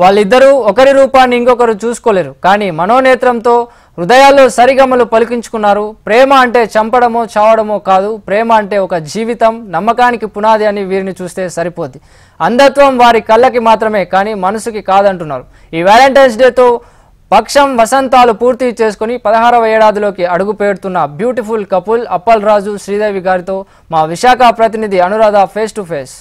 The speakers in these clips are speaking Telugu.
వాళ్ళిద్దరూ ఒకరి రూపాన్ని ఇంకొకరు చూసుకోలేరు, కానీ మనోనేత్రంతో హృదయాల్లో సరిగమలు పలికించుకున్నారు. ప్రేమ అంటే చంపడమో చావడమో కాదు, ప్రేమ అంటే ఒక జీవితం, నమ్మకానికి పునాది అని వీరిని చూస్తే సరిపోద్ది. అంధత్వం వారి కళ్ళకి మాత్రమే కానీ మనసుకి కాదంటున్నారు. ఈ వ్యాలంటైన్స్ డేతో పక్షం వసంతాలు పూర్తి చేసుకుని 16వ ఏడాదిలోకి అడుగు పెడుతున్న బ్యూటిఫుల్ కపుల్ అప్పల్ రాజు శ్రీదేవి గారితో మా విశాఖ ప్రతినిధి Anuradha face to face.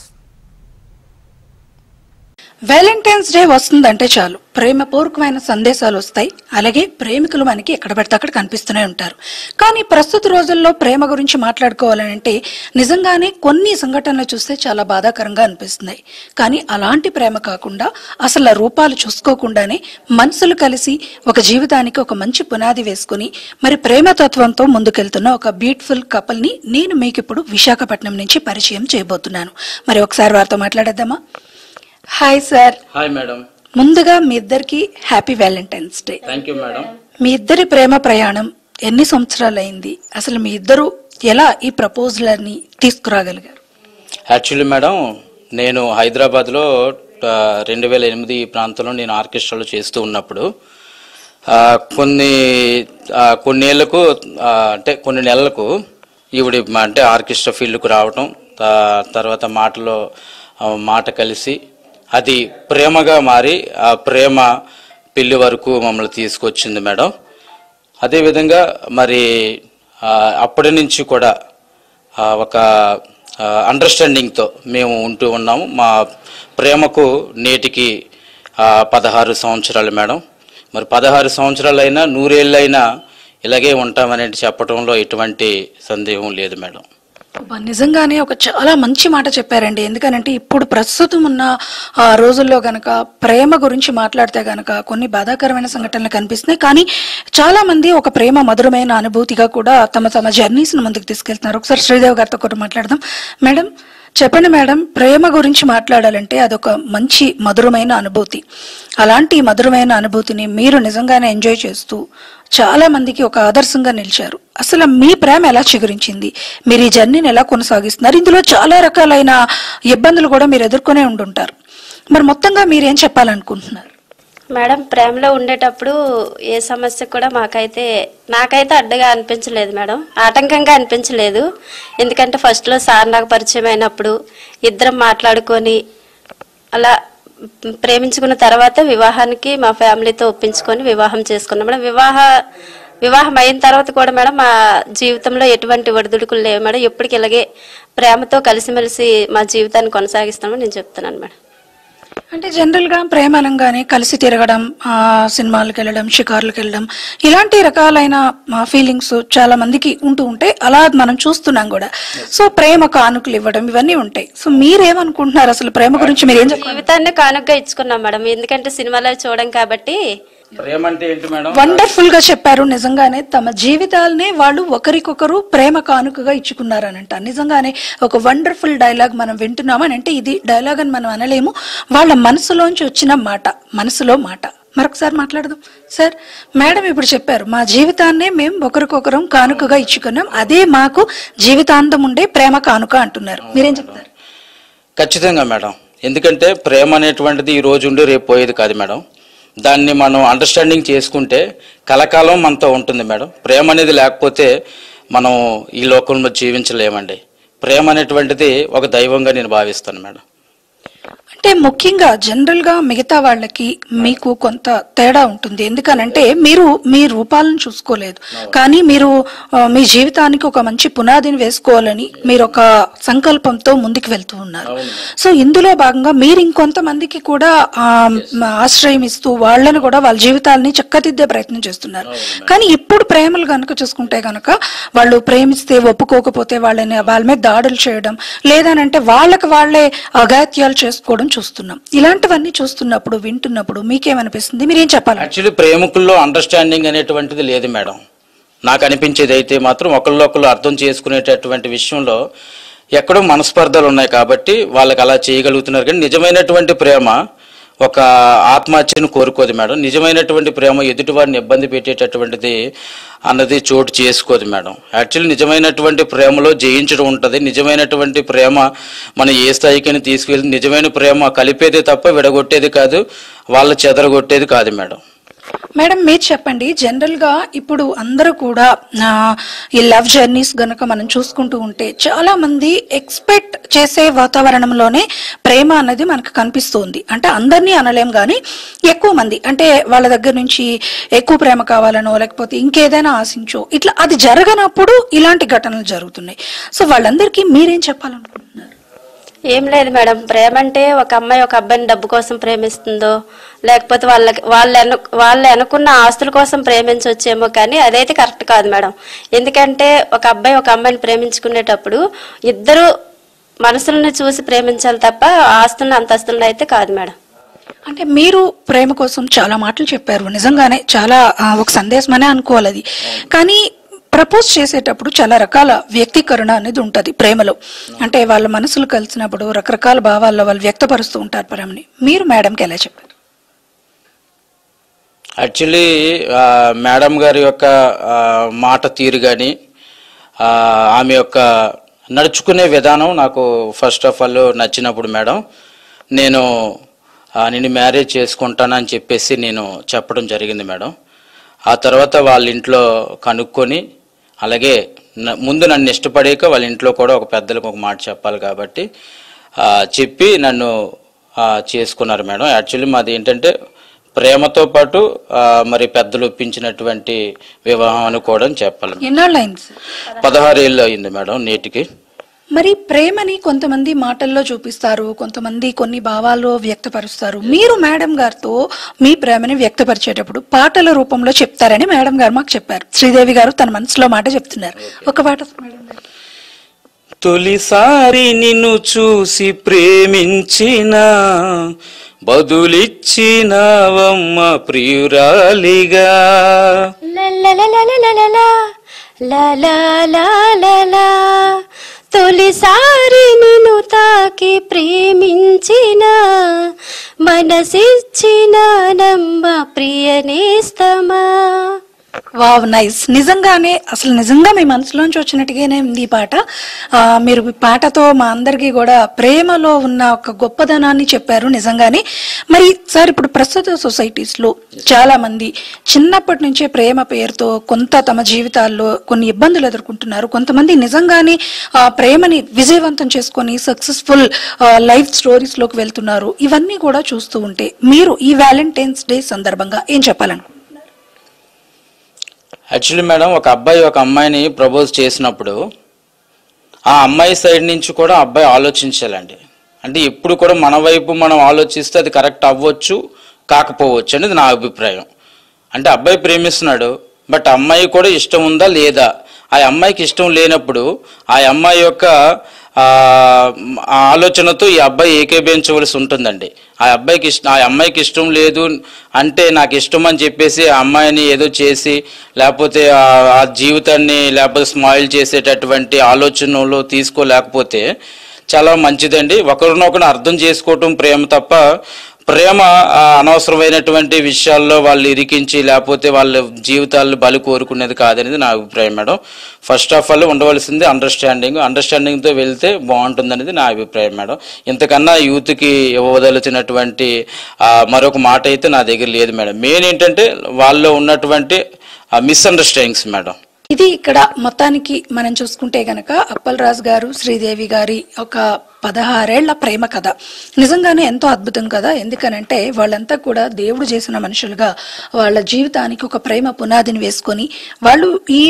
Valentine's day వస్తుందంటే చాలు ప్రేమపూర్వకమైన సందేశాలు వస్తాయి. అలాగే ప్రేమికులు మనకి ఎక్కడ పడితే అక్కడ కనిపిస్తూనే ఉంటారు. కానీ ప్రస్తుత రోజుల్లో ప్రేమ గురించి మాట్లాడుకోవాలంటే నిజంగానే కొన్ని సంఘటనలు చూస్తే చాలా బాధాకరంగా అనిపిస్తున్నాయి. కానీ అలాంటి ప్రేమ కాకుండా అసలు రూపాలు చూసుకోకుండానే మనసులు కలిసి ఒక జీవితానికి ఒక మంచి పునాది వేసుకుని మరి ప్రేమతత్వంతో ముందుకెళ్తున్న ఒక బ్యూటిఫుల్ కపుల్ ని నేను మీకు ఇప్పుడు విశాఖపట్నం నుంచి పరిచయం చేయబోతున్నాను. మరి ఒకసారి వారితో మాట్లాడేద్దామా? Hi sir. Hi madam. ముందుగా మీ ఇద్దరికి happy Valentine's day. Thank you madam. మీ ఇద్దరి ప్రేమ ప్రయాణం ఎన్ని సంవత్సరాలు అయింది? అసలు మీ ఇద్దరు ఎలా ఈ ప్రపోజల్ అని తీసుకురాగలిగారు? యాక్చువల్లీ మేడం, నేను హైదరాబాద్లో 2008 ప్రాంతంలో నేను ఆర్కెస్ట్రాలో చేస్తూ ఉన్నప్పుడు కొన్నేళ్లకు అంటే కొన్ని నెలలకు ఈవిడి అంటే ఆర్కెస్ట్రా ఫీల్డ్కు రావటం, తర్వాత మాట కలిసి అది ప్రేమగా మారి ఆ ప్రేమ పెళ్లి వరకు మమ్మల్ని తీసుకొచ్చింది మేడం. అదేవిధంగా మరి అప్పటి నుంచి కూడా ఒక అండర్స్టాండింగ్తో మేము ఉంటూ ఉన్నాము. మా ప్రేమకు నేటికి 16 సంవత్సరాలు మేడం. మరి 16 సంవత్సరాలైనా 100 ఏళ్ళైనా ఇలాగే ఉంటామని చెప్పడంలో ఎటువంటి సందేహం లేదు మేడం. నిజంగానే ఒక చాలా మంచి మాట చెప్పారండి. ఎందుకనంటే ఇప్పుడు ప్రస్తుతం ఉన్న రోజుల్లో గనక ప్రేమ గురించి మాట్లాడితే గనక కొన్ని బాధాకరమైన సంఘటనలు కనిపిస్తున్నాయి. కానీ చాలా మంది ఒక ప్రేమ మధురమైన అనుభూతిగా కూడా తమ జర్నీస్ ను ముందుకు తీసుకెళ్తున్నారు. ఒకసారి శ్రీదేవి గారితో కూడా మాట్లాడదాం. మేడం చెప్పండి మేడం, ప్రేమ గురించి మాట్లాడాలంటే అదొక మంచి మధురమైన అనుభూతి. అలాంటి మధురమైన అనుభూతిని మీరు నిజంగానే ఎంజాయ్ చేస్తూ చాలా మందికి ఒక ఆదర్శంగా నిలిచారు. అసలు మీ ప్రేమ ఎలా చిగురించింది? మీరు ఈ జర్నీని ఎలా కొనసాగిస్తున్నారు? ఇందులో చాలా రకాలైన ఇబ్బందులు కూడా మీరు ఎదుర్కొనే ఉండుంటారు. మరి మొత్తంగా మీరేం చెప్పాలనుకుంటున్నారు? మేడం, ప్రేమలో ఉండేటప్పుడు ఏ సమస్య కూడా నాకైతే అడ్డుగా అనిపించలేదు మేడం, ఆటంకంగా అనిపించలేదు. ఎందుకంటే ఫస్ట్లో సార్ నాకు పరిచయం అయినప్పుడు ఇద్దరం మాట్లాడుకొని అలా ప్రేమించుకున్న తర్వాత వివాహానికి మా ఫ్యామిలీతో ఒప్పించుకొని వివాహం చేసుకున్నాం మేడం. వివాహం అయిన తర్వాత కూడా మేడం మా జీవితంలో ఎటువంటి ఒడిదుడుకులు లేవు మేడం. ఎప్పటికి ఇలాగే ప్రేమతో కలిసిమెలిసి మా జీవితాన్ని కొనసాగిస్తామని నేను చెప్తున్నాను మేడం. అంటే జనరల్ గా ప్రేమ అనగానే కలిసి తిరగడం, సినిమాలకు వెళ్ళడం, షికార్లకు వెళ్ళడం, ఇలాంటి రకాలైన ఫీలింగ్స్ చాలా మందికి ఉంటూ ఉంటాయి. అలా మనం చూస్తున్నాం కూడా. సో ప్రేమ కానుకలు ఇవ్వడం ఇవన్నీ ఉంటాయి. సో మీరేమనుకుంటున్నారు అసలు ప్రేమ గురించి? మీరేం జీవితాన్ని కానుకగా ఇచ్చుకున్నాం మేడం. ఎందుకంటే సినిమాలో చూడడం కాబట్టి. ప్రేమ అంటే ఏంటి మేడం? వండర్ఫుల్ గా చెప్పారు. నిజంగానే తమ జీవితాలనే వాళ్ళు ఒకరికొకరు ప్రేమ కానుకగా ఇచ్చుకున్నారనంట. నిజంగానే ఒక వండర్ఫుల్ డైలాగ్ మనం వింటున్నామని అంటే ఇది డైలాగ్ అని మనం అనలేము, వాళ్ళ మనసులోంచి వచ్చిన మనసులో మాట. మరొకసారి మాట్లాడదాం సార్. మేడం ఇప్పుడు చెప్పారు, మా జీవితాన్నే మేము ఒకరికొకరం కానుకగా ఇచ్చుకున్నాం, అదే మాకు జీవితాంతం ఉండే ప్రేమ కానుక అంటున్నారు. మీరేం చెప్తారు? ఖచ్చితంగా మేడం. ఎందుకంటే ప్రేమ అనేటువంటిది ఈ రోజు ఉండి రేపు పోయేది కాదు మేడం. దాన్ని మనం అండర్స్టాండింగ్ చేసుకుంటే కలకాలం మనతో ఉంటుంది మేడం. ప్రేమ అనేది లేకపోతే మనం ఈ లోకంలో జీవించలేమండి. ప్రేమ అనేటువంటిది ఒక దైవంగా నేను భావిస్తాను మేడం. అంటే ముఖ్యంగా జనరల్ గా మిగతా వాళ్ళకి మీకు కొంత తేడా ఉంటుంది. ఎందుకనంటే మీరు మీ రూపాలను చూసుకోలేదు, కానీ మీరు మీ జీవితానికి ఒక మంచి పునాదిని వేసుకోవాలని మీరు ఒక సంకల్పంతో ముందుకు వెళ్తూ ఉన్నారు. సో ఇందులో భాగంగా మీరు ఇంకొంతమందికి కూడా ఆశ్రయం ఇస్తూ వాళ్ళని కూడా వాళ్ళ జీవితాలని చక్కదిద్దే ప్రయత్నం చేస్తున్నారు. కానీ ఇప్పుడు ప్రేమలు కనుక చూసుకుంటే కనుక వాళ్ళు ప్రేమిస్తే ఒప్పుకోకపోతే వాళ్ళ మీద దాడులు చేయడం, లేదనంటే వాళ్ళకి వాళ్లే అఘాత్యాలు చేసుకోవడం చూస్తున్నాం. ఇలాంటివన్నీ చూస్తున్నప్పుడు వింటున్నప్పుడు మీకేమనిపిస్తుంది? మీరేం చెప్పాలి? యాక్చువల్లీ ప్రేమికుల్లో అండర్స్టాండింగ్ అనేటువంటిది లేదు మేడం. నాకు అనిపించేది అయితే మాత్రం ఒకళ్ళు అర్థం చేసుకునేటటువంటి విషయంలో ఎక్కడో మనస్పర్ధలు ఉన్నాయి కాబట్టి వాళ్ళకి అలా చేయగలుగుతున్నారు. కానీ నిజమైనటువంటి ప్రేమ ఒక ఆత్మహత్యను కోరుకోదు మేడం. నిజమైనటువంటి ప్రేమ ఎదుటివారిని ఇబ్బంది పెట్టేటటువంటిది అన్నది చోటు చేసుకోదు మేడం. యాక్చువల్లీ నిజమైనటువంటి ప్రేమలో జయించడం ఉంటుంది. నిజమైనటువంటి ప్రేమ మనం ఏ స్థాయికైనా తీసుకెళ్ళి నిజమైన ప్రేమ కలిపేదే తప్ప విడగొట్టేది కాదు, వాళ్ళ చెదరగొట్టేది కాదు మేడం. మేడం మీరు చెప్పండి, జనరల్ గా ఇప్పుడు అందరూ కూడా ఈ లవ్ జర్నీస్ గనక మనం చూసుకుంటూ ఉంటే చాలా మంది ఎక్స్పెక్ట్ చేసే వాతావరణంలోనే ప్రేమ అన్నది మనకు కనిపిస్తుంది. అంటే అందరినీ అనలేం కానీ ఎక్కువ మంది అంటే వాళ్ళ దగ్గర నుంచి ఎక్కువ ప్రేమ కావాలనో లేకపోతే ఇంకేదైనా ఆశించో ఇట్లా అది జరగనప్పుడు ఇలాంటి ఘటనలు జరుగుతున్నాయి. సో వాళ్ళందరికీ మీరేం చెప్పాలనుకుంటున్నారు? ఏం లేదు మేడం, ప్రేమ అంటే ఒక అమ్మాయి ఒక అబ్బాయిని డబ్బు కోసం ప్రేమిస్తుందో లేకపోతే వాళ్ళు అనుకున్న ఆస్తుల కోసం ప్రేమించవచ్చేమో, కానీ అదైతే కరెక్ట్ కాదు మేడం. ఎందుకంటే ఒక అబ్బాయి ఒక అమ్మాయిని ప్రేమించుకునేటప్పుడు ఇద్దరు మనసులను చూసి ప్రేమించాలి తప్ప ఆస్తులను అంతస్తులను అయితే కాదు మేడం. అంటే మీరు ప్రేమ కోసం చాలా మాటలు చెప్పారు, నిజంగానే చాలా ఒక సందేశం అనే అనుకోవాలి అది. కానీ ప్రపోజ్ చేసేటప్పుడు చాలా రకాల వ్యక్తీకరణ అనేది ఉంటుంది ప్రేమలో. అంటే వాళ్ళ మనసులు కలిసినప్పుడు రకరకాల భావాల్లో వాళ్ళు వ్యక్తపరుస్తూ ఉంటారు ప్రేమని. మీరు మేడంకి ఎలా చెప్పారు? యాక్చువల్లీ మేడం గారి యొక్క మాట తీరు కానీ ఆమె యొక్క నడుచుకునే విధానం నాకు ఫస్ట్ ఆఫ్ ఆల్ నచ్చినప్పుడు మేడం నేను నిన్ను మ్యారేజ్ చేసుకుంటానని చెప్పేసి నేను చెప్పడం జరిగింది మేడం. ఆ తర్వాత వాళ్ళ ఇంట్లో కనుక్కొని అలాగే ముందు నన్ను ఇష్టపడేక వాళ్ళ ఇంట్లో కూడా ఒక పెద్దలకు ఒక మాట చెప్పాలి కాబట్టి చెప్పి నన్ను చేసుకున్నారు మేడం. యాక్చువల్లీ మాది ఏంటంటే ప్రేమతో పాటు మరి పెద్దలు ఒప్పించినటువంటి వివాహం అనుకోవడం చెప్పాలి. 16 ఏళ్ళు అయింది మేడం నేటికి. మరి ప్రేమని కొంతమంది మాటల్లో చూపిస్తారు, కొంతమంది కొన్ని భావాల్లో వ్యక్తపరుస్తారు. మీరు మేడం గారితో మీ ప్రేమని వ్యక్తపరిచేటప్పుడు పాటల రూపంలో చెప్తారని మేడం గారు మాకు చెప్పారు. శ్రీదేవి గారు తన మనసులో మాట చెప్తున్నారు, ఒక పాట. తొలిసారి నిన్ను చూసి ప్రేమించిన బదులిచ్చినవమ్మ ప్రియురాలిగా, తొలిసారి నిన్ను తాకి ప్రేమించిన మనసిచ్చిన నమ్మ ప్రియనేస్తమా. Wow, nice. నిజంగానే అసలు నిజంగా మీ మనసులోంచి వచ్చినట్టుగానే ఉంది ఈ పాట. మీరు ఈ పాటతో మా అందరికీ కూడా ప్రేమలో ఉన్న ఒక గొప్పదనాన్ని చెప్పారు నిజంగానే. మరి సార్, ఇప్పుడు ప్రస్తుత సొసైటీస్ లో చాలా మంది చిన్నప్పటి నుంచే ప్రేమ పేరుతో కొంత తమ జీవితాల్లో కొన్ని ఇబ్బందులు ఎదుర్కొంటున్నారు. కొంతమంది నిజంగానే ప్రేమని విజయవంతం చేసుకొని సక్సెస్ఫుల్ లైఫ్ స్టోరీస్ లోకి వెళ్తున్నారు. ఇవన్నీ కూడా చూస్తూ ఉంటే మీరు ఈ వ్యాలంటైన్స్ డే సందర్భంగా ఏం చెప్పాలనుకుంటున్నారు? యాక్చువల్లీ మేడం ఒక అబ్బాయి ఒక అమ్మాయిని ప్రపోజ్ చేసినప్పుడు ఆ అమ్మాయి సైడ్ నుంచి కూడా అబ్బాయి ఆలోచించాలండి. అంటే ఎప్పుడు కూడా మన వైపు మనం ఆలోచిస్తే అది కరెక్ట్ అవ్వచ్చు కాకపోవచ్చు అనేది నా అభిప్రాయం. అంటే అబ్బాయి ప్రేమిస్తున్నాడు, బట్ అమ్మాయి కూడా ఇష్టం ఉందా లేదా, ఆ అమ్మాయికి ఇష్టం లేనప్పుడు ఆ అమ్మాయి యొక్క ఆలోచనతో ఈ అబ్బాయి ఏకీభవించవలసి ఉంటుందండి. ఆ అమ్మాయికి ఇష్టం లేదు అంటే నాకు ఇష్టం అని చెప్పేసి ఆ అమ్మాయిని ఏదో చేసి లేకపోతే ఆ జీవితాన్ని లేకపోతే స్మాయిల్ చేసేటటువంటి ఆలోచనలో తీసుకోలేకపోతే చాలా మంచిదండి. ఒకరినొకరు అర్థం చేసుకోవటం ప్రేమ తప్ప ప్రేమ అనవసరమైనటువంటి విషయాల్లో వాళ్ళు ఇరికించి లేకపోతే వాళ్ళ జీవితాలను బలి కోరుకునేది కాదనేది నా అభిప్రాయం మేడం. ఫస్ట్ ఆఫ్ ఆల్ ఉండవలసింది అండర్స్టాండింగ్తో వెళ్తే బాగుంటుందనేది నా అభిప్రాయం మేడం. ఇంతకన్నా యూత్కి ఇవ్వదలిచినటువంటి మరొక మాట అయితే నా దగ్గర లేదు మేడం. మెయిన్ ఏంటంటే వాళ్ళలో ఉన్నటువంటి మిస్అండర్స్టాండింగ్స్ మేడం. ఇది ఇక్కడ మొత్తానికి మనం చూసుకుంటే గనక అప్పలరాజు గారు శ్రీదేవి గారి ఒక 16 ఏళ్ల ప్రేమ కథ నిజంగానే ఎంతో అద్భుతం కదా. ఎందుకనంటే వాళ్ళంతా కూడా దేవుడు చేసిన మనుషులుగా వాళ్ళ జీవితానికి ఒక ప్రేమ పునాదిని వేసుకొని వాళ్ళు ఈ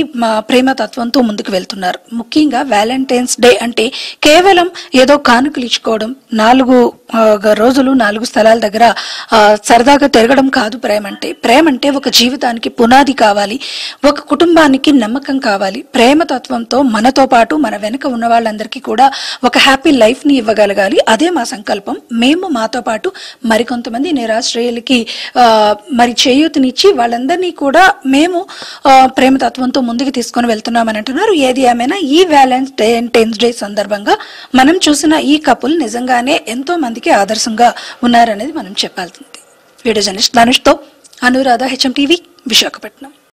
ప్రేమ తత్వంతో ముందుకు వెళ్తున్నారు. ముఖ్యంగా వ్యాలంటైన్స్ డే అంటే కేవలం ఏదో కానుకలు ఇచ్చుకోవడం, 4 రోజులు 4 స్థలాల దగ్గర సరదాగా తిరగడం కాదు. ప్రేమ అంటే ఒక జీవితానికి పునాది కావాలి, ఒక కుటుంబానికి నమ్మకం కావాలి. ప్రేమ తత్వంతో మనతో పాటు మన వెనుక ఉన్న వాళ్ళందరికీ కూడా ఒక హ్యాపీ లైఫ్ లైఫ్ ని ఇవ్వగలగాలి. అదే మా సంకల్పం. మేము మాతో పాటు మరికొంతమంది నిరాశ్రయులకి మరి చేయూతనిచ్చి వాళ్ళందరినీ కూడా మేము ప్రేమతత్వంతో ముందుకు తీసుకొని వెళ్తున్నామని అంటున్నారు. ఏది ఏమైనా ఈ వ్యాలంటైన్స్ డే సందర్భంగా మనం చూసిన ఈ కపుల్ నిజంగానే ఎంతో మందికి ఆదర్శంగా ఉన్నారనేది మనం చెప్పాల్సింది. వీడియో జర్నలిస్ట్ ధనుష్తో అనురాధ, HM టీవీ, విశాఖపట్నం.